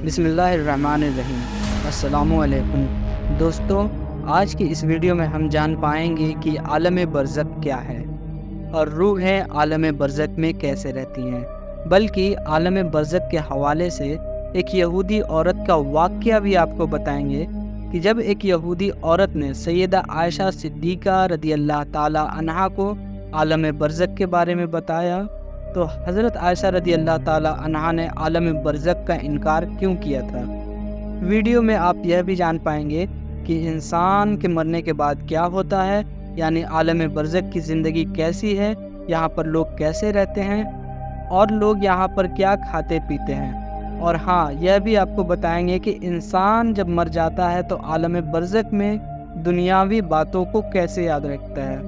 بسم اللہ الرحمن الرحیم۔ السلام علیکم دوستوں، آج کی اس ویڈیو میں ہم جان پائیں گے کہ عالم برزخ کیا ہے اور روحیں عالم برزخ میں کیسے رہتی ہیں، بلکہ عالم برزخ کے حوالے سے ایک یہودی عورت کا واقعہ بھی آپ کو بتائیں گے کہ جب ایک یہودی عورت نے سیدہ عائشہ صدیقہ رضی اللہ تعالی عنہا کو عالم برزخ کے بارے میں بتایا تو حضرت عائشہ رضی اللہ تعالی عنہا نے عالم برزخ کا انکار کیوں کیا تھا۔ ویڈیو میں آپ یہ بھی جان پائیں گے کہ انسان کے مرنے کے بعد کیا ہوتا ہے، یعنی عالم برزخ کی زندگی کیسی ہے، یہاں پر لوگ کیسے رہتے ہیں اور لوگ یہاں پر کیا کھاتے پیتے ہیں، اور ہاں یہ بھی آپ کو بتائیں گے کہ انسان جب مر جاتا ہے تو عالم برزخ میں دنیاوی باتوں کو کیسے یاد رکھتا ہے۔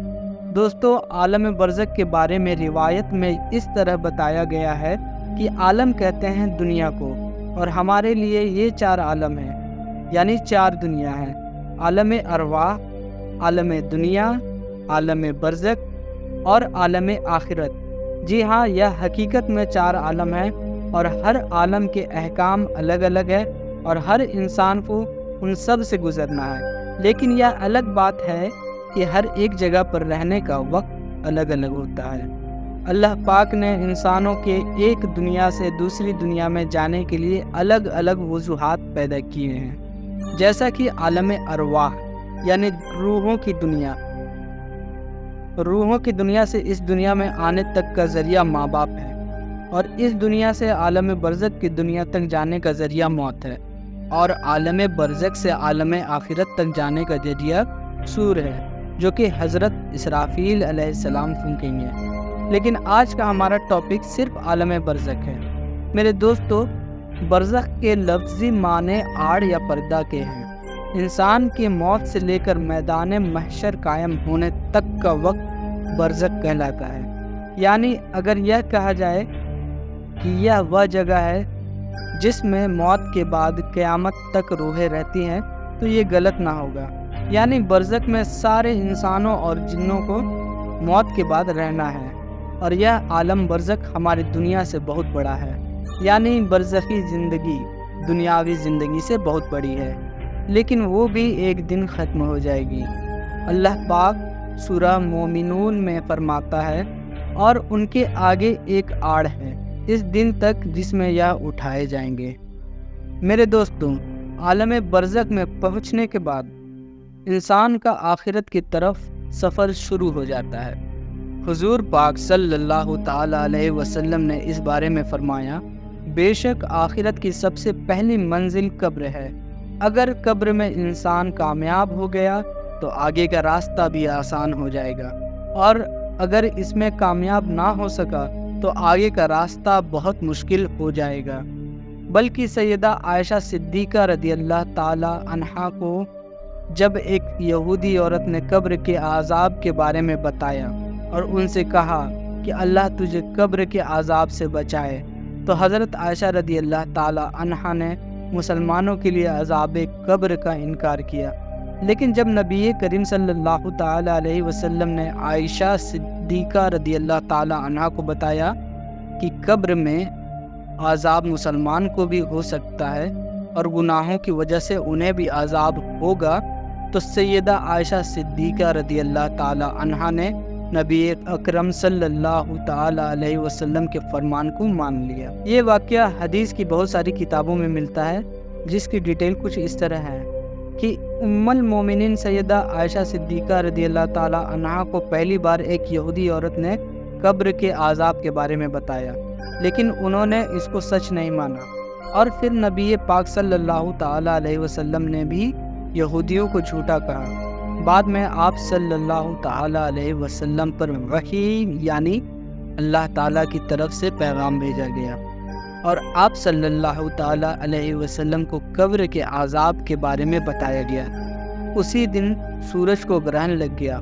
دوستو، عالم برزخ کے بارے میں روایت میں اس طرح بتایا گیا ہے کہ عالم کہتے ہیں دنیا کو، اور ہمارے لیے یہ 4 عالم ہیں، یعنی 4 دنیا ہیں: عالم ارواح، عالم دنیا، عالم برزخ اور عالم آخرت۔ جی ہاں، یہ حقیقت میں 4 عالم ہیں اور ہر عالم کے احکام الگ الگ ہیں اور ہر انسان کو ان سب سے گزرنا ہے، لیکن یہ الگ بات ہے کہ ہر ایک جگہ پر رہنے کا وقت الگ الگ ہوتا ہے۔ اللہ پاک نے انسانوں کے ایک دنیا سے دوسری دنیا میں جانے کے لیے الگ الگ وجوہات پیدا کیے ہیں، جیسا کہ عالم ارواح یعنی روحوں کی دنیا۔ روحوں کی دنیا سے اس دنیا میں آنے تک کا ذریعہ ماں باپ ہے، اور اس دنیا سے عالم برزخ کی دنیا تک جانے کا ذریعہ موت ہے، اور عالم برزخ سے عالم آخرت تک جانے کا ذریعہ سور ہے، جو کہ حضرت اسرافیل علیہ السلام پھونکیں گے۔ لیکن آج کا ہمارا ٹاپک صرف عالم برزخ ہے۔ میرے دوستو، برزخ کے لفظی معنی آڑ یا پردہ کے ہیں۔ انسان کی موت سے لے کر میدان محشر قائم ہونے تک کا وقت برزخ کہلاتا ہے۔ یعنی اگر یہ کہا جائے کہ یہ وہ جگہ ہے جس میں موت کے بعد قیامت تک روحیں رہتی ہیں تو یہ غلط نہ ہوگا۔ یعنی برزخ میں سارے انسانوں اور جنوں کو موت کے بعد رہنا ہے، اور یہ عالم برزخ ہماری دنیا سے بہت بڑا ہے۔ یعنی برزخی زندگی دنیاوی زندگی سے بہت بڑی ہے، لیکن وہ بھی ایک دن ختم ہو جائے گی۔ اللہ پاک سورہ مومنون میں فرماتا ہے، اور ان کے آگے ایک آڑ ہے اس دن تک جس میں یہ اٹھائے جائیں گے۔ میرے دوستوں، عالم برزخ میں پہنچنے کے بعد انسان کا آخرت کی طرف سفر شروع ہو جاتا ہے۔ حضور پاک صلی اللہ تعالی علیہ وسلم نے اس بارے میں فرمایا، بے شک آخرت کی سب سے پہلی منزل قبر ہے۔ اگر قبر میں انسان کامیاب ہو گیا تو آگے کا راستہ بھی آسان ہو جائے گا، اور اگر اس میں کامیاب نہ ہو سکا تو آگے کا راستہ بہت مشکل ہو جائے گا۔ بلکہ سیدہ عائشہ صدیقہ رضی اللہ تعالی عنہا کو جب ایک یہودی عورت نے قبر کے عذاب کے بارے میں بتایا اور ان سے کہا کہ اللہ تجھے قبر کے عذاب سے بچائے، تو حضرت عائشہ رضی اللہ تعالی عنہا نے مسلمانوں کے لیے عذاب قبر کا انکار کیا۔ لیکن جب نبی کریم صلی اللہ تعالی علیہ وسلم نے عائشہ صدیقہ رضی اللہ تعالی عنہا کو بتایا کہ قبر میں عذاب مسلمان کو بھی ہو سکتا ہے اور گناہوں کی وجہ سے انہیں بھی عذاب ہوگا، تو سیدہ عائشہ صدیقہ رضی اللہ تعالی عنہا نے نبی اکرم صلی اللہ تعالی علیہ وسلم کے فرمان کو مان لیا۔ یہ واقعہ حدیث کی بہت ساری کتابوں میں ملتا ہے، جس کی ڈیٹیل کچھ اس طرح ہے کہ ام المومنین سیدہ عائشہ صدیقہ رضی اللہ تعالی عنہا کو پہلی بار ایک یہودی عورت نے قبر کے عذاب کے بارے میں بتایا، لیکن انہوں نے اس کو سچ نہیں مانا، اور پھر نبی پاک صلی اللہ تعالی علیہ وسلم نے بھی یہودیوں کو جھوٹا کہا۔ بعد میں آپ صلی اللہ تعالی علیہ وسلم پر وحی یعنی اللہ تعالیٰ کی طرف سے پیغام بھیجا گیا، اور آپ صلی اللہ تعالی علیہ وسلم کو قبر کے عذاب کے بارے میں بتایا گیا۔ اسی دن سورج کو گرہن لگ گیا،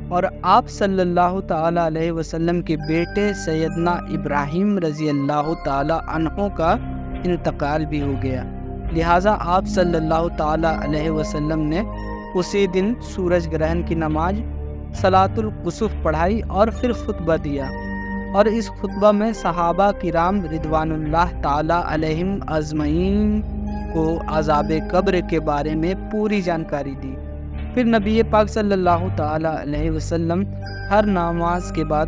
اور آپ صلی اللہ تعالی علیہ وسلم کے بیٹے سیدنا ابراہیم رضی اللہ تعالی عنہ کا انتقال بھی ہو گیا۔ لہٰذا آپ صلی اللہ تعالی علیہ وسلم نے اسی دن سورج گرہن کی نماز صلاۃ الکسوف پڑھائی اور پھر خطبہ دیا، اور اس خطبہ میں صحابہ کرام رضوان اللہ تعالی علیہم اجمعین کو عذاب قبر کے بارے میں پوری جانکاری دی۔ پھر نبی پاک صلی اللہ تعالیٰ علیہ وسلم ہر نماز کے بعد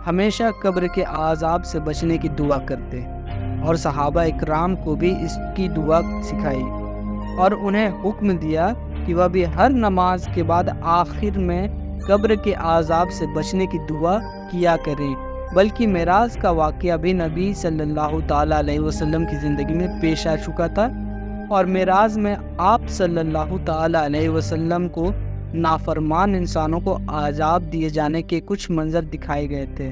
ہمیشہ قبر کے عذاب سے بچنے کی دعا کرتے اور صحابہ اکرام کو بھی اس کی دعا سکھائی اور انہیں حکم دیا کہ وہ بھی ہر نماز کے بعد آخر میں قبر کے عذاب سے بچنے کی دعا کیا کریں۔ بلکہ معراج کا واقعہ بھی نبی صلی اللہ تعالیٰ علیہ وسلم کی زندگی میں پیش آ چکا تھا، اور معراج میں آپ صلی اللہ تعالیٰ علیہ وسلم کو نافرمان انسانوں کو عذاب دیے جانے کے کچھ منظر دکھائے گئے تھے۔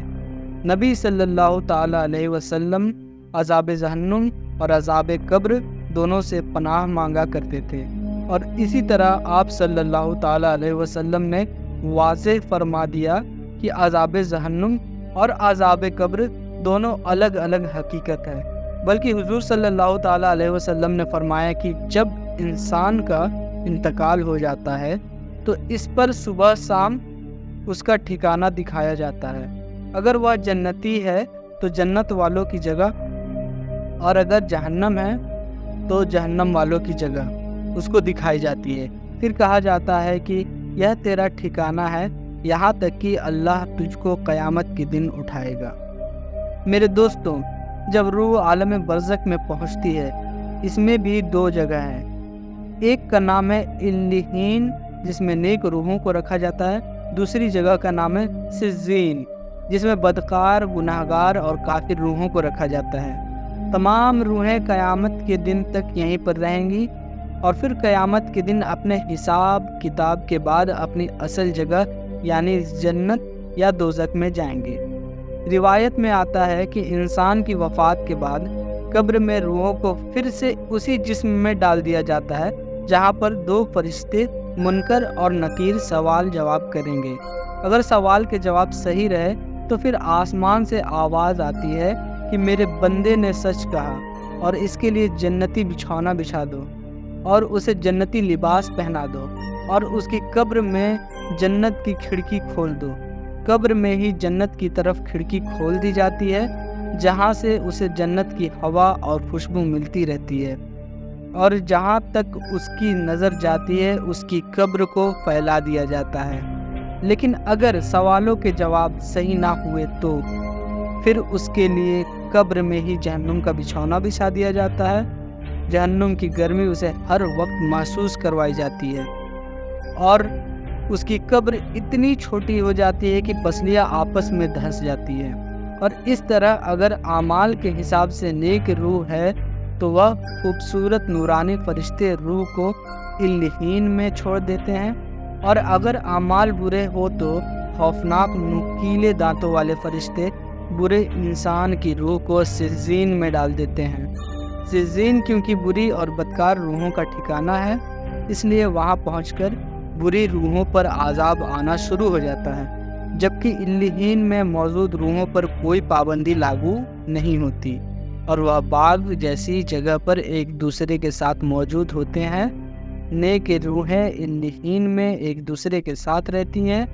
نبی صلی اللہ تعالیٰ علیہ وسلم عذاب جہنم اور عذاب قبر دونوں سے پناہ مانگا کرتے تھے، اور اسی طرح آپ صلی اللہ تعالیٰ علیہ وسلم نے واضح فرما دیا کہ عذاب جہنم اور عذاب قبر دونوں الگ الگ حقیقت ہے۔ بلکہ حضور صلی اللہ تعالیٰ علیہ وسلم نے فرمایا کہ جب انسان کا انتقال ہو جاتا ہے تو اس پر صبح شام اس کا ٹھکانہ دکھایا جاتا ہے۔ اگر وہ جنتی ہے تو جنت والوں کی جگہ، اور اگر جہنم ہے تو جہنم والوں کی جگہ اس کو دکھائی جاتی ہے۔ پھر کہا جاتا ہے کہ یہ تیرا ٹھکانہ ہے، یہاں تک کہ اللہ تجھ کو قیامت کے دن اٹھائے گا۔ میرے دوستوں، جب روح عالم برزخ میں پہنچتی ہے، اس میں بھی دو جگہ ہیں۔ ایک کا نام ہے علیین، جس میں نیک روحوں کو رکھا جاتا ہے۔ دوسری جگہ کا نام ہے سجین، جس میں بدکار، گناہگار اور کافر روحوں کو رکھا جاتا ہے۔ تمام روحیں قیامت کے دن تک یہیں پر رہیں گی، اور پھر قیامت کے دن اپنے حساب کتاب کے بعد اپنی اصل جگہ یعنی جنت یا دوزخ میں جائیں گے۔ روایت میں آتا ہے کہ انسان کی وفات کے بعد قبر میں روحوں کو پھر سے اسی جسم میں ڈال دیا جاتا ہے جہاں پر دو فرشتے منکر اور نکیر سوال جواب کریں گے۔ اگر سوال کے جواب صحیح رہے تو پھر آسمان سے آواز آتی ہے کہ میرے بندے نے سچ کہا، اور اس کے لیے جنتی بچھونا بچھا دو اور اسے جنتی لباس پہنا دو، اور اس کی قبر میں جنت کی کھڑکی کھول دو۔ قبر میں ہی جنت کی طرف کھڑکی کھول دی جاتی ہے، جہاں سے اسے جنت کی ہوا اور خوشبو ملتی رہتی ہے، اور جہاں تک اس کی نظر جاتی ہے اس کی قبر کو پھیلا دیا جاتا ہے۔ لیکن اگر سوالوں کے جواب صحیح نہ ہوئے تو پھر اس کے لیے قبر میں ہی جہنم کا بچھونا بچھا دیا جاتا ہے۔ جہنم کی گرمی اسے ہر وقت محسوس کروائی جاتی ہے، اور اس کی قبر اتنی چھوٹی ہو جاتی ہے کہ پسلیاں آپس میں دھنس جاتی ہے۔ اور اس طرح اگر اعمال کے حساب سے نیک روح ہے تو وہ خوبصورت نورانی فرشتے روح کو علیین میں چھوڑ دیتے ہیں، اور اگر اعمال برے ہو تو خوفناک نوکیلے دانتوں والے فرشتے برے انسان کی روح کو سجین میں ڈال دیتے ہیں۔ سجین کیونکہ بری اور بدکار روحوں کا ٹھکانہ ہے، اس لیے وہاں پہنچ کر بری روحوں پر عذاب آنا شروع ہو جاتا ہے، جبکہ علیین میں موجود روحوں پر کوئی پابندی لاگو نہیں ہوتی، اور وہ باغ جیسی جگہ پر ایک دوسرے کے ساتھ موجود ہوتے ہیں۔ نیک روحیں علیین میں ایک دوسرے کے ساتھ رہتی ہیں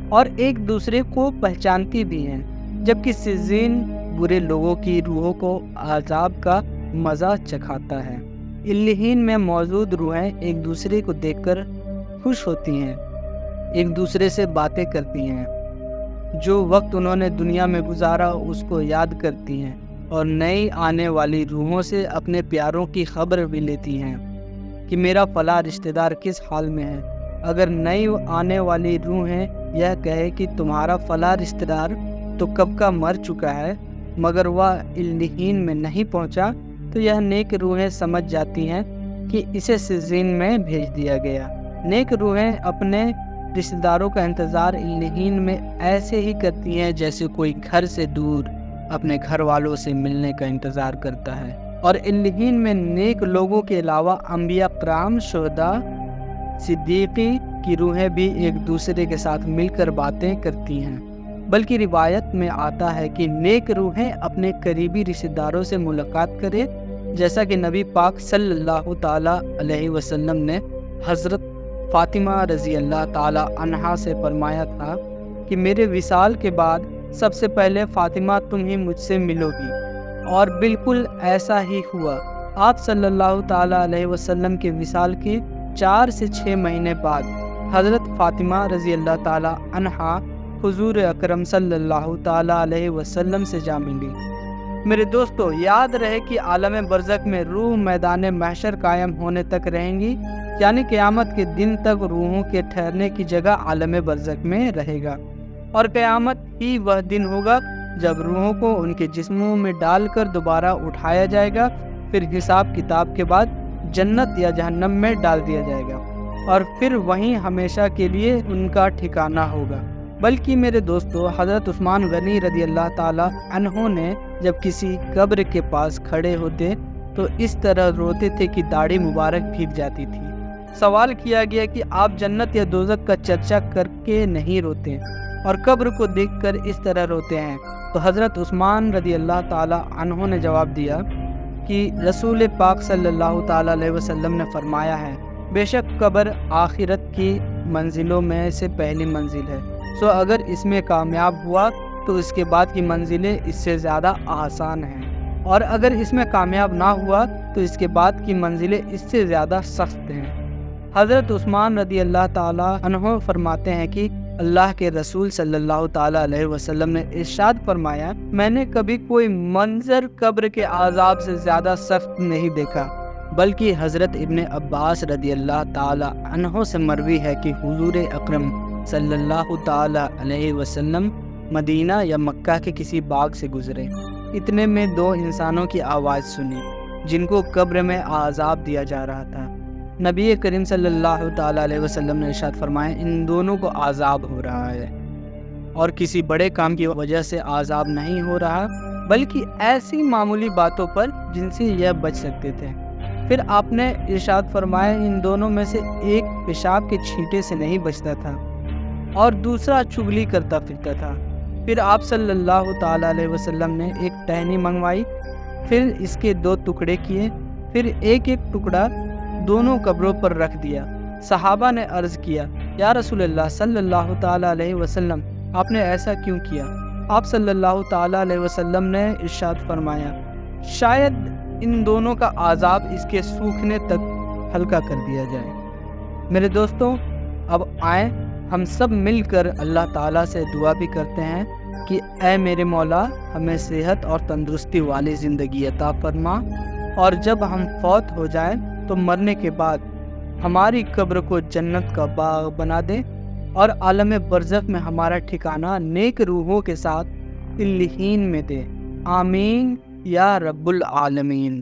اور ایک دوسرے کو پہچانتی بھی ہیں، جبکہ سجین برے لوگوں کی روحوں کو عذاب کا مزہ چکھاتا ہے۔ علیین میں موجود روحیں ایک دوسرے کو دیکھ کر خوش ہوتی ہیں، ایک دوسرے سے باتیں کرتی ہیں، جو وقت انہوں نے دنیا میں گزارا اس کو یاد کرتی ہیں، اور نئی آنے والی روحوں سے اپنے پیاروں کی خبر بھی لیتی ہیں کہ میرا فلاں رشتہ دار کس حال میں ہے۔ اگر نئی آنے والی روحیں یہ کہے کہ تمہارا فلاں رشتہ دار تو کب کا مر چکا ہے مگر وہ علیین میں نہیں پہنچا، تو یہ نیک روحیں سمجھ جاتی ہیں کہ اسے سجین میں بھیج دیا گیا۔ نیک روحیں اپنے رشتہ داروں کا انتظار علیین میں ایسے ہی کرتی ہیں جیسے کوئی گھر سے دور اپنے گھر والوں سے ملنے کا انتظار کرتا ہے۔ اور علیین میں نیک لوگوں کے علاوہ انبیاء کرام، شہداء، صدیقی کی روحیں بھی ایک دوسرے کے ساتھ مل کر باتیں کرتی ہیں۔ بلکہ روایت میں آتا ہے کہ نیک روحیں اپنے قریبی رشتہ داروں سے ملاقات کرے، جیسا کہ نبی پاک صلی اللہ تعالیٰ علیہ وسلم نے حضرت فاطمہ رضی اللہ تعالیٰ عنہا سے فرمایا تھا کہ میرے وصال کے بعد سب سے پہلے فاطمہ تم ہی مجھ سے ملو گی، اور بالکل ایسا ہی ہوا۔ آپ صلی اللہ تعالیٰ علیہ وسلم کے وصال کے 4 سے 6 مہینے بعد حضرت فاطمہ رضی اللہ تعالیٰ عنہا حضور اکرم صلی اللہ تعالیٰ علیہ وسلم سے جا ملی۔ میرے دوستو، یاد رہے کہ عالم برزخ میں روح میدان محشر قائم ہونے تک رہیں گی، یعنی قیامت کے دن تک روحوں کے ٹھہرنے کی جگہ عالم برزخ میں رہے گا، اور قیامت ہی وہ دن ہوگا جب روحوں کو ان کے جسموں میں ڈال کر دوبارہ اٹھایا جائے گا، پھر حساب کتاب کے بعد جنت یا جہنم میں ڈال دیا جائے گا، اور پھر وہیں ہمیشہ کے لیے ان کا ٹھکانہ ہوگا۔ بلکہ میرے دوستو، حضرت عثمان غنی رضی اللہ تعالیٰ عنہ نے جب کسی قبر کے پاس کھڑے ہوتے تو اس طرح روتے تھے کہ داڑھی مبارک بھیگ جاتی تھی۔ سوال کیا گیا کہ آپ جنت یا دوزخ کا چرچا کر کے نہیں روتے اور قبر کو دیکھ کر اس طرح روتے ہیں؟ تو حضرت عثمان رضی اللہ تعالیٰ عنہ نے جواب دیا کہ رسول پاک صلی اللہ تعالیٰ علیہ وسلم نے فرمایا ہے، بے شک قبر آخرت کی منزلوں میں سے پہلی منزل ہے، سو اگر اس میں کامیاب ہوا تو اس کے بعد کی منزلیں اس سے زیادہ آسان ہیں، اور اگر اس میں کامیاب نہ ہوا تو اس کے بعد کی منزلیں اس سے زیادہ سخت ہیں۔ حضرت عثمان رضی اللہ تعالیٰ عنہ فرماتے ہیں کہ اللہ کے رسول صلی اللہ تعالیٰ علیہ وسلم نے ارشاد فرمایا، میں نے کبھی کوئی منظر قبر کے عذاب سے زیادہ سخت نہیں دیکھا۔ بلکہ حضرت ابن عباس رضی اللہ تعالیٰ عنہ سے مروی ہے کہ حضور اکرم صلی اللہ تعالیٰ علیہ وسلم مدینہ یا مکہ کے کسی باغ سے گزرے، اتنے میں 2 انسانوں کی آواز سنی جن کو قبر میں عذاب دیا جا رہا تھا۔ نبی کریم صلی اللہ تعالیٰ علیہ وسلم نے ارشاد فرمایا، ان دونوں کو عذاب ہو رہا ہے، اور کسی بڑے کام کی وجہ سے عذاب نہیں ہو رہا، بلکہ ایسی معمولی باتوں پر جن سے یہ بچ سکتے تھے۔ پھر آپ نے ارشاد فرمایا، ان دونوں میں سے ایک پیشاب کے چھینٹے سے نہیں بچتا تھا اور دوسرا چغلی کرتا پھرتا تھا۔ پھر آپ صلی اللہ تعالیٰ علیہ وسلم نے ایک ٹہنی منگوائی، پھر اس کے 2 ٹکڑے کیے، پھر ایک ایک ٹکڑا دونوں قبروں پر رکھ دیا۔ صحابہ نے عرض کیا، یا رسول اللہ صلی اللہ تعالیٰ علیہ وسلم، آپ نے ایسا کیوں کیا؟ آپ صلی اللہ تعالیٰ علیہ وسلم نے ارشاد فرمایا، شاید ان دونوں کا عذاب اس کے سوکھنے تک ہلکا کر دیا جائے۔ میرے دوستوں، اب آئیں ہم سب مل کر اللہ تعالیٰ سے دعا بھی کرتے ہیں کہ اے میرے مولا، ہمیں صحت اور تندرستی والی زندگی عطا فرما، اور جب ہم فوت ہو جائیں تو مرنے کے بعد ہماری قبر کو جنت کا باغ بنا دے، اور عالم برزخ میں ہمارا ٹھکانہ نیک روحوں کے ساتھ علیین میں دے۔ آمین یا رب العالمین۔